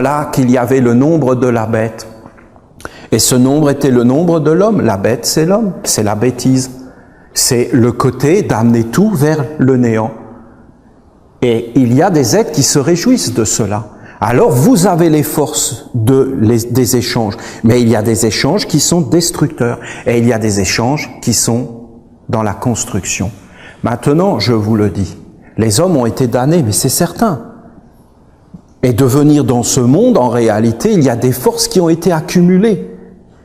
Voilà qu'il y avait le nombre de la bête. Et ce nombre était le nombre de l'homme. La bête, c'est l'homme, c'est la bêtise. C'est le côté d'amener tout vers le néant. Et il y a des êtres qui se réjouissent de cela. Alors vous avez les forces des échanges, mais il y a des échanges qui sont destructeurs et il y a des échanges qui sont dans la construction. Maintenant, je vous le dis, les hommes ont été damnés, mais c'est certain. Et de venir dans ce monde, en réalité, il y a des forces qui ont été accumulées.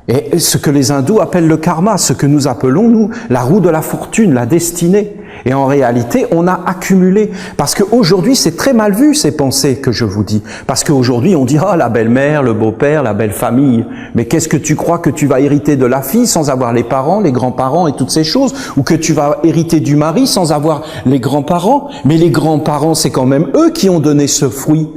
Et ce que les hindous appellent le karma, ce que nous appelons, nous, la roue de la fortune, la destinée. Et en réalité, on a accumulé. Parce qu'aujourd'hui, c'est très mal vu, ces pensées que je vous dis. Parce qu'aujourd'hui, on dit, ah, la belle-mère, le beau-père, la belle-famille. Mais qu'est-ce que tu crois que tu vas hériter de la fille sans avoir les parents, les grands-parents et toutes ces choses? Ou que tu vas hériter du mari sans avoir les grands-parents? Mais les grands-parents, c'est quand même eux qui ont donné ce fruit.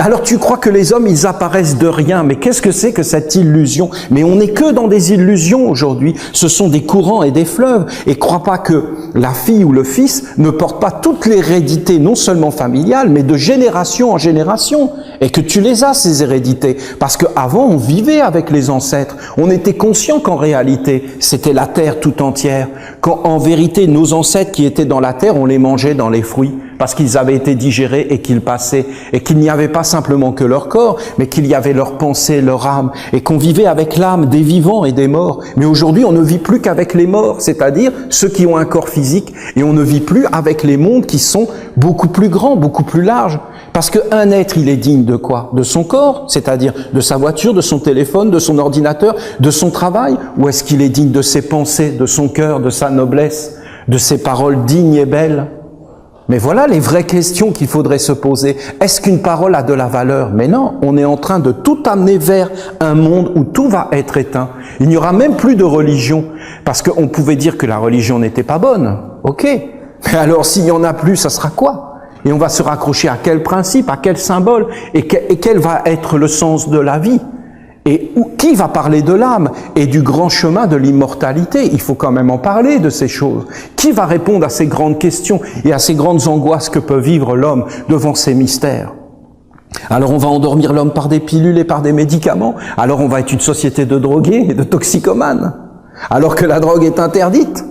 Alors tu crois que les hommes, ils apparaissent de rien, mais qu'est-ce que c'est que cette illusion? Mais on n'est que dans des illusions aujourd'hui, ce sont des courants et des fleuves, et crois pas que la fille ou le fils ne porte pas toute l'hérédité, non seulement familiale, mais de génération en génération, et que tu les as, ces hérédités, parce qu'avant on vivait avec les ancêtres, on était conscient qu'en réalité c'était la terre tout entière, qu'en vérité nos ancêtres qui étaient dans la terre, on les mangeait dans les fruits, parce qu'ils avaient été digérés et qu'ils passaient, et qu'il n'y avait pas simplement que leur corps, mais qu'il y avait leur pensée, leur âme, et qu'on vivait avec l'âme des vivants et des morts. Mais aujourd'hui, on ne vit plus qu'avec les morts, c'est-à-dire ceux qui ont un corps physique, et on ne vit plus avec les mondes qui sont beaucoup plus grands, beaucoup plus larges. Parce qu'un être, il est digne de quoi? De son corps, c'est-à-dire de sa voiture, de son téléphone, de son ordinateur, de son travail, ou est-ce qu'il est digne de ses pensées, de son cœur, de sa noblesse, de ses paroles dignes et belles? Mais voilà les vraies questions qu'il faudrait se poser. Est-ce qu'une parole a de la valeur? Mais non, on est en train de tout amener vers un monde où tout va être éteint. Il n'y aura même plus de religion, parce qu'on pouvait dire que la religion n'était pas bonne. Ok, mais alors s'il n'y en a plus, ça sera quoi? Et on va se raccrocher à quel principe, à quel symbole, et quel va être le sens de la vie? Et qui va parler de l'âme et du grand chemin de l'immortalité? Il faut quand même en parler de ces choses. Qui va répondre à ces grandes questions et à ces grandes angoisses que peut vivre l'homme devant ces mystères? Alors on va endormir l'homme par des pilules et par des médicaments. Alors on va être une société de drogués et de toxicomanes. Alors que la drogue est interdite.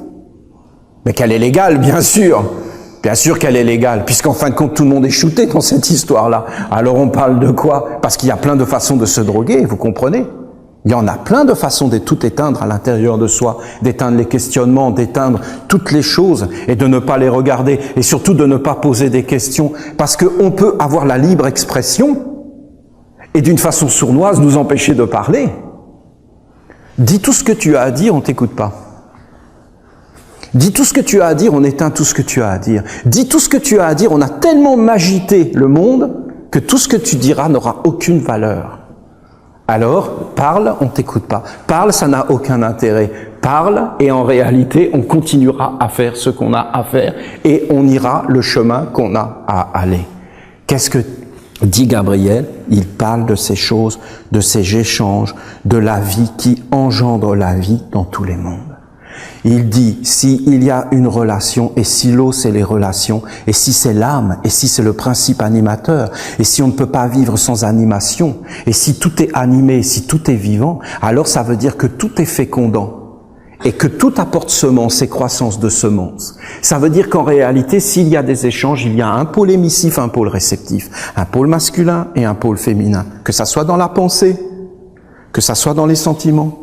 Mais qu'elle est légale, bien sûr. Bien sûr qu'elle est légale, puisqu'en fin de compte, tout le monde est shooté dans cette histoire-là. Alors on parle de quoi? Parce qu'il y a plein de façons de se droguer, vous comprenez? Il y en a plein de façons de tout éteindre à l'intérieur de soi, d'éteindre les questionnements, d'éteindre toutes les choses et de ne pas les regarder, et surtout de ne pas poser des questions, parce qu'on peut avoir la libre expression et d'une façon sournoise nous empêcher de parler. Dis tout ce que tu as à dire, on t'écoute pas. Dis tout ce que tu as à dire, on éteint tout ce que tu as à dire. Dis tout ce que tu as à dire, on a tellement magité le monde que tout ce que tu diras n'aura aucune valeur. Alors, parle, on t'écoute pas. Parle, ça n'a aucun intérêt. Parle, et en réalité, on continuera à faire ce qu'on a à faire, et on ira le chemin qu'on a à aller. Qu'est-ce que dit Gabriel? Il parle de ces choses, de ces échanges, de la vie qui engendre la vie dans tous les mondes. Il dit, s'il y a une relation, et si l'eau c'est les relations, et si c'est l'âme, et si c'est le principe animateur, et si on ne peut pas vivre sans animation, et si tout est animé, et si tout est vivant, alors ça veut dire que tout est fécondant, et que tout apporte semence et croissance de semence. Ça veut dire qu'en réalité, s'il y a des échanges, il y a un pôle émissif, un pôle réceptif, un pôle masculin et un pôle féminin, que ça soit dans la pensée, que ça soit dans les sentiments,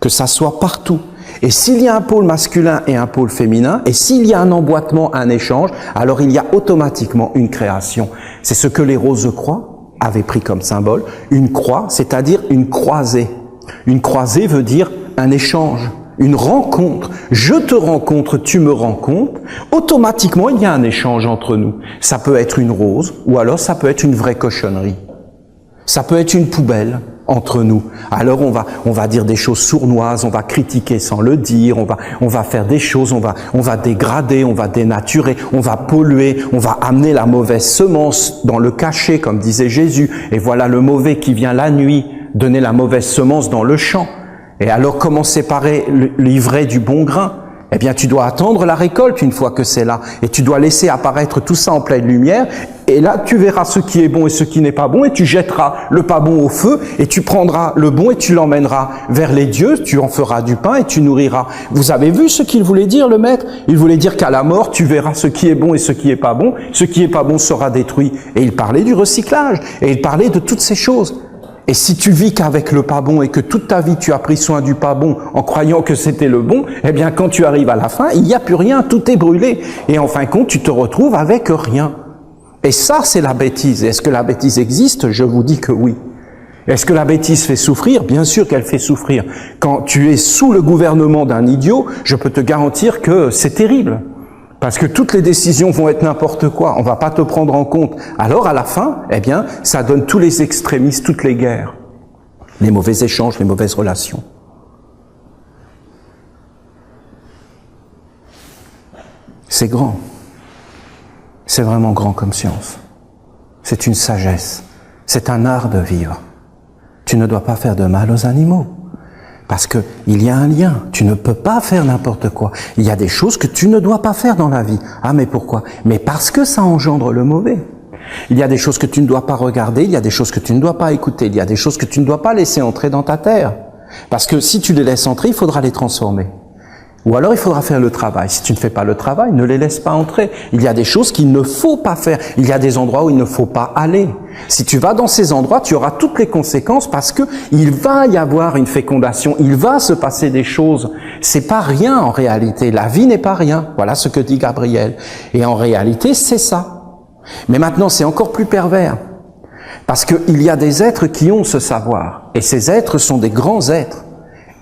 que ça soit partout. Et s'il y a un pôle masculin et un pôle féminin, et s'il y a un emboîtement, un échange, alors il y a automatiquement une création. C'est ce que les Rose-Croix avaient pris comme symbole, une croix, c'est-à-dire une croisée. Une croisée veut dire un échange, une rencontre. Je te rencontre, tu me rencontres. Automatiquement, il y a un échange entre nous. Ça peut être une rose, ou alors ça peut être une vraie cochonnerie. Ça peut être une poubelle entre nous. Alors on va dire des choses sournoises, on va critiquer sans le dire, on va faire des choses, on va dégrader, on va dénaturer, on va polluer, on va amener la mauvaise semence dans le cachot, comme disait Jésus. Et voilà le mauvais qui vient la nuit donner la mauvaise semence dans le champ. Et alors comment séparer l'ivraie du bon grain? Eh bien tu dois attendre la récolte une fois que c'est là, et tu dois laisser apparaître tout ça en pleine lumière, et là tu verras ce qui est bon et ce qui n'est pas bon, et tu jetteras le pas bon au feu, et tu prendras le bon et tu l'emmèneras vers les dieux, tu en feras du pain et tu nourriras. Vous avez vu ce qu'il voulait dire, le maître? Il voulait dire qu'à la mort, tu verras ce qui est bon et ce qui est pas bon, ce qui est pas bon sera détruit. Et il parlait du recyclage, et il parlait de toutes ces choses. Et si tu vis qu'avec le pas bon et que toute ta vie tu as pris soin du pas bon en croyant que c'était le bon, eh bien quand tu arrives à la fin, il n'y a plus rien, tout est brûlé. Et en fin de compte, tu te retrouves avec rien. Et ça, c'est la bêtise. Est-ce que la bêtise existe? Je vous dis que oui. Est-ce que la bêtise fait souffrir? Bien sûr qu'elle fait souffrir. Quand tu es sous le gouvernement d'un idiot, je peux te garantir que c'est terrible. Parce que toutes les décisions vont être n'importe quoi, on va pas te prendre en compte. Alors à la fin, eh bien, ça donne tous les extrémistes, toutes les guerres, les mauvais échanges, les mauvaises relations. C'est grand. C'est vraiment grand comme science. C'est une sagesse. C'est un art de vivre. Tu ne dois pas faire de mal aux animaux. Parce que il y a un lien. Tu ne peux pas faire n'importe quoi. Il y a des choses que tu ne dois pas faire dans la vie. Ah, mais pourquoi? Mais parce que ça engendre le mauvais. Il y a des choses que tu ne dois pas regarder, il y a des choses que tu ne dois pas écouter, il y a des choses que tu ne dois pas laisser entrer dans ta terre. Parce que si tu les laisses entrer, il faudra les transformer. Ou alors il faudra faire le travail. Si tu ne fais pas le travail, ne les laisse pas entrer. Il y a des choses qu'il ne faut pas faire. Il y a des endroits où il ne faut pas aller. Si tu vas dans ces endroits, tu auras toutes les conséquences parce que il va y avoir une fécondation, il va se passer des choses. C'est pas rien en réalité. La vie n'est pas rien. Voilà ce que dit Gabriel. Et en réalité, c'est ça. Mais maintenant, c'est encore plus pervers. Parce qu'il y a des êtres qui ont ce savoir. Et ces êtres sont des grands êtres.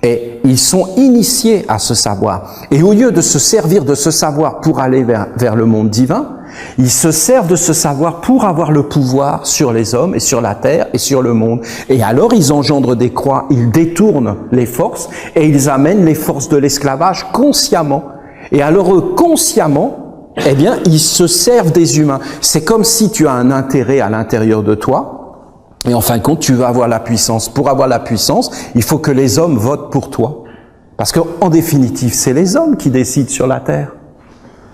Et ils sont initiés à ce savoir. Et au lieu de se servir de ce savoir pour aller vers le monde divin, ils se servent de ce savoir pour avoir le pouvoir sur les hommes et sur la terre et sur le monde. Et alors ils engendrent des croix, ils détournent les forces et ils amènent les forces de l'esclavage consciemment. Et alors eux, consciemment, eh bien, ils se servent des humains. C'est comme si tu as un intérêt à l'intérieur de toi. Et en fin de compte, tu vas avoir la puissance. Pour avoir la puissance, il faut que les hommes votent pour toi. Parce qu'en définitive, c'est les hommes qui décident sur la terre.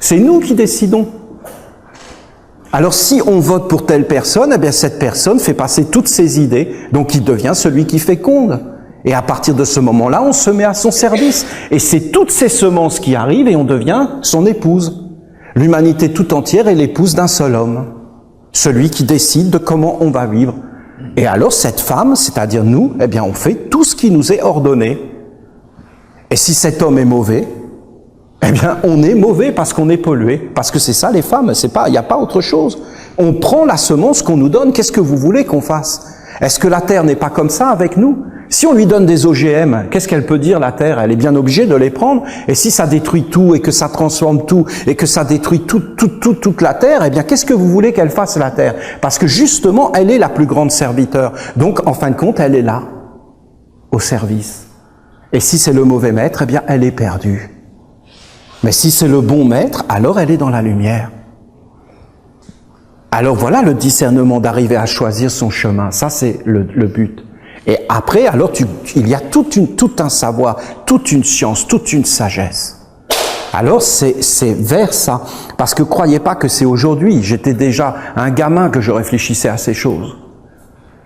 C'est nous qui décidons. Alors si on vote pour telle personne, eh bien cette personne fait passer toutes ses idées, donc il devient celui qui féconde. Et à partir de ce moment-là, on se met à son service. Et c'est toutes ces semences qui arrivent et on devient son épouse. L'humanité tout entière est l'épouse d'un seul homme. Celui qui décide de comment on va vivre. Et alors cette femme, c'est-à-dire nous, eh bien on fait tout ce qui nous est ordonné. Et si cet homme est mauvais, eh bien on est mauvais parce qu'on est pollué. Parce que c'est ça les femmes, il n'y a pas autre chose. On prend la semence qu'on nous donne, qu'est-ce que vous voulez qu'on fasse? Est-ce que la terre n'est pas comme ça avec nous? Si on lui donne des OGM, qu'est-ce qu'elle peut dire la terre? Elle est bien obligée de les prendre. Et si ça détruit tout et que ça transforme tout et que ça détruit toute la terre, eh bien qu'est-ce que vous voulez qu'elle fasse la terre? Parce que justement, elle est la plus grande serviteur. Donc en fin de compte, elle est là, au service. Et si c'est le mauvais maître, eh bien elle est perdue. Mais si c'est le bon maître, alors elle est dans la lumière. Alors voilà le discernement d'arriver à choisir son chemin. Ça c'est le but. Et après, alors il y a tout un savoir, toute une science, toute une sagesse. Alors c'est vers ça. Parce que croyez pas que c'est aujourd'hui. J'étais déjà un gamin que je réfléchissais à ces choses.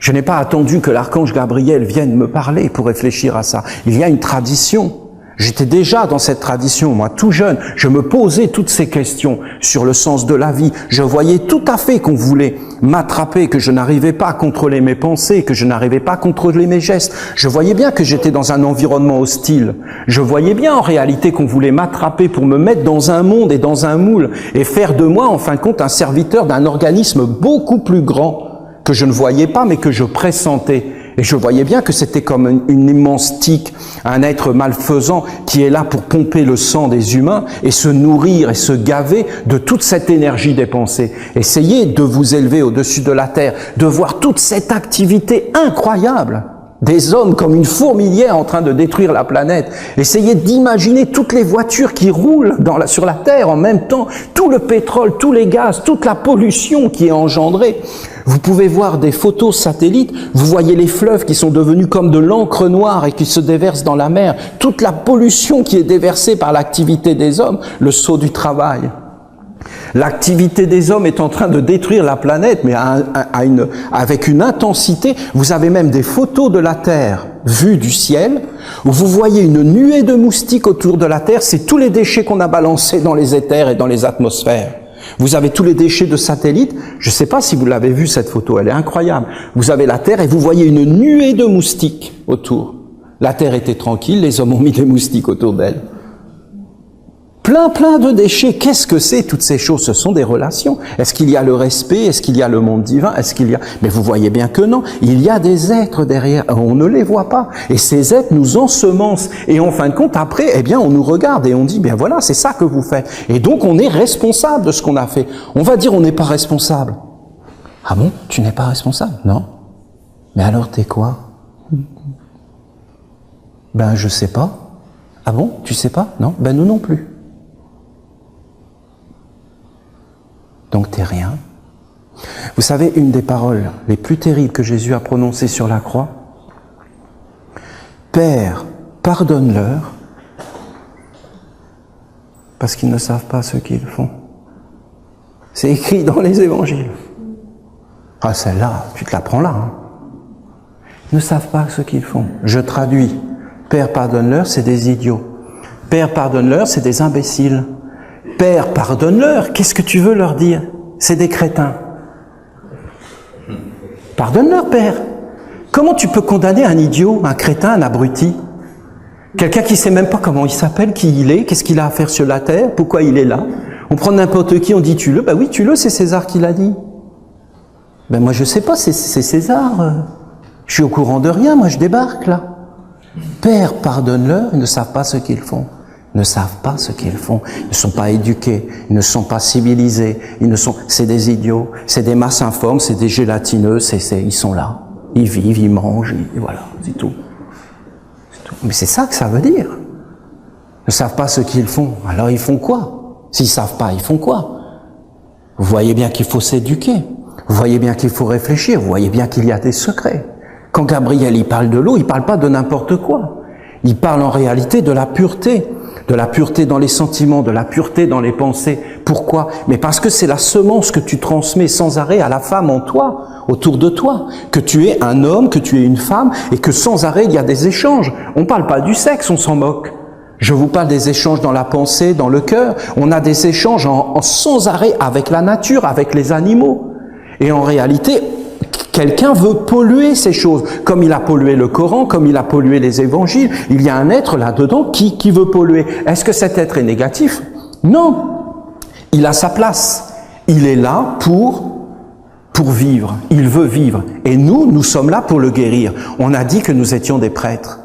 Je n'ai pas attendu que l'archange Gabriel vienne me parler pour réfléchir à ça. Il y a une tradition. J'étais déjà dans cette tradition, moi, tout jeune. Je me posais toutes ces questions sur le sens de la vie. Je voyais tout à fait qu'on voulait m'attraper, que je n'arrivais pas à contrôler mes pensées, que je n'arrivais pas à contrôler mes gestes. Je voyais bien que j'étais dans un environnement hostile. Je voyais bien en réalité qu'on voulait m'attraper pour me mettre dans un monde et dans un moule et faire de moi, en fin de compte, un serviteur d'un organisme beaucoup plus grand que je ne voyais pas, mais que je pressentais. Et je voyais bien que c'était comme une immense tique, un être malfaisant qui est là pour pomper le sang des humains et se nourrir et se gaver de toute cette énergie des pensées. Essayez de vous élever au-dessus de la terre, de voir toute cette activité incroyable des hommes comme une fourmilière en train de détruire la planète. Essayez d'imaginer toutes les voitures qui roulent sur la Terre en même temps, tout le pétrole, tous les gaz, toute la pollution qui est engendrée. Vous pouvez voir des photos satellites, vous voyez les fleuves qui sont devenus comme de l'encre noire et qui se déversent dans la mer, toute la pollution qui est déversée par l'activité des hommes, le sceau du travail. L'activité des hommes est en train de détruire la planète, mais avec une intensité. Vous avez même des photos de la Terre vues du ciel, où vous voyez une nuée de moustiques autour de la Terre. C'est tous les déchets qu'on a balancés dans les éthers et dans les atmosphères. Vous avez tous les déchets de satellites. Je ne sais pas si vous l'avez vu, cette photo, elle est incroyable. Vous avez la Terre et vous voyez une nuée de moustiques autour. La Terre était tranquille, les hommes ont mis des moustiques autour d'elle. Plein de déchets. Qu'est-ce que c'est toutes ces choses? Ce sont des relations. Est-ce qu'il y a le respect? Est-ce qu'il y a le monde divin? Est-ce qu'il y a... Mais vous voyez bien que non. Il y a des êtres derrière. On ne les voit pas. Et ces êtres nous ensemencent. Et en fin de compte, après, eh bien, on nous regarde et on dit, bien voilà, c'est ça que vous faites. Et donc, on est responsable de ce qu'on a fait. On va dire, on n'est pas responsable. Ah bon? Tu n'es pas responsable? Non. Mais alors, t'es quoi? Ben, je sais pas. Ah bon? Tu sais pas? Non? Ben, nous non plus. Donc t'es rien. Vous savez, une des paroles les plus terribles que Jésus a prononcées sur la croix, Père, pardonne-leur, parce qu'ils ne savent pas ce qu'ils font. C'est écrit dans les évangiles. Ah, celle-là, tu te la prends là. Hein. Ils ne savent pas ce qu'ils font. Je traduis. Père, pardonne-leur, c'est des idiots. Père, pardonne-leur, c'est des imbéciles. Père, pardonne-leur, qu'est-ce que tu veux leur dire? C'est des crétins. Pardonne-leur, Père. Comment tu peux condamner un idiot, un crétin, un abruti? Quelqu'un qui ne sait même pas comment il s'appelle, qui il est, qu'est-ce qu'il a à faire sur la terre, pourquoi il est là? On prend n'importe qui, on dit tue-le. Ben oui, tue-le, c'est César qui l'a dit. Ben moi je sais pas, c'est César. Je suis au courant de rien, moi je débarque là. Père, pardonne-leur, ils ne savent pas ce qu'ils font. Ils ne savent pas ce qu'ils font. Ils ne sont pas éduqués, ils ne sont pas civilisés, c'est des idiots, c'est des masses informes, c'est des gélatineux, ils sont là. Ils vivent, ils mangent, et voilà, c'est tout. Mais c'est ça que ça veut dire. Ils ne savent pas ce qu'ils font. Alors ils font quoi? S'ils ne savent pas, ils font quoi? Vous voyez bien qu'il faut s'éduquer. Vous voyez bien qu'il faut réfléchir. Vous voyez bien qu'il y a des secrets. Quand Gabriel il parle de l'eau, il ne parle pas de n'importe quoi. Il parle en réalité de la pureté. De la pureté dans les sentiments, de la pureté dans les pensées. Pourquoi? Mais parce que c'est la semence que tu transmets sans arrêt à la femme en toi, autour de toi. Que tu es un homme, que tu es une femme, et que sans arrêt il y a des échanges. On ne parle pas du sexe, on s'en moque. Je vous parle des échanges dans la pensée, dans le cœur. On a des échanges sans arrêt avec la nature, avec les animaux. Et en réalité, quelqu'un veut polluer ces choses, comme il a pollué le Coran, comme il a pollué les évangiles. Il y a un être là-dedans qui veut polluer. Est-ce que cet être est négatif? Non. Il a sa place. Il est là pour vivre. Il veut vivre. Et nous sommes là pour le guérir. On a dit que nous étions des prêtres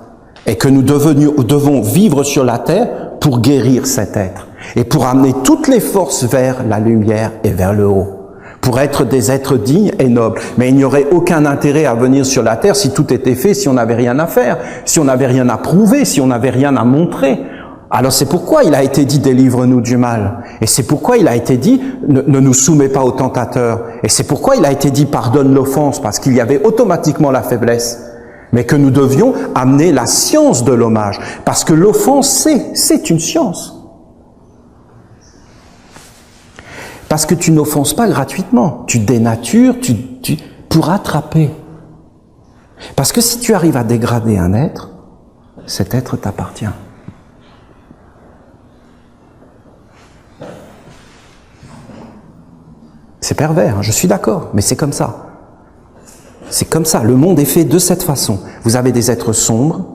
et que nous devons vivre sur la terre pour guérir cet être et pour amener toutes les forces vers la lumière et vers le haut. Pour être des êtres dignes et nobles. Mais il n'y aurait aucun intérêt à venir sur la terre si tout était fait, si on n'avait rien à faire, si on n'avait rien à prouver, si on n'avait rien à montrer. Alors c'est pourquoi il a été dit « délivre-nous du mal ». Et c'est pourquoi il a été dit « ne nous soumets pas au tentateur ». Et c'est pourquoi il a été dit « pardonne l'offense », parce qu'il y avait automatiquement la faiblesse. Mais que nous devions amener la science de l'hommage. Parce que l'offense, c'est une science. Parce que tu n'offenses pas gratuitement, tu dénatures pour attraper. Parce que si tu arrives à dégrader un être, cet être t'appartient. C'est pervers, hein, je suis d'accord, mais c'est comme ça. C'est comme ça, le monde est fait de cette façon. Vous avez des êtres sombres,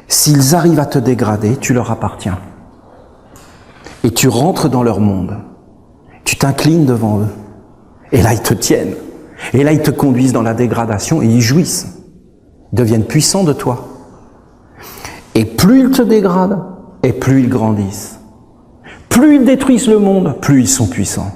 s'ils arrivent à te dégrader, tu leur appartiens. Et tu rentres dans leur monde. Tu t'inclines devant eux. Et là, ils te tiennent. Et là, ils te conduisent dans la dégradation et ils jouissent. Ils deviennent puissants de toi. Et plus ils te dégradent, et plus ils grandissent. Plus ils détruisent le monde, plus ils sont puissants.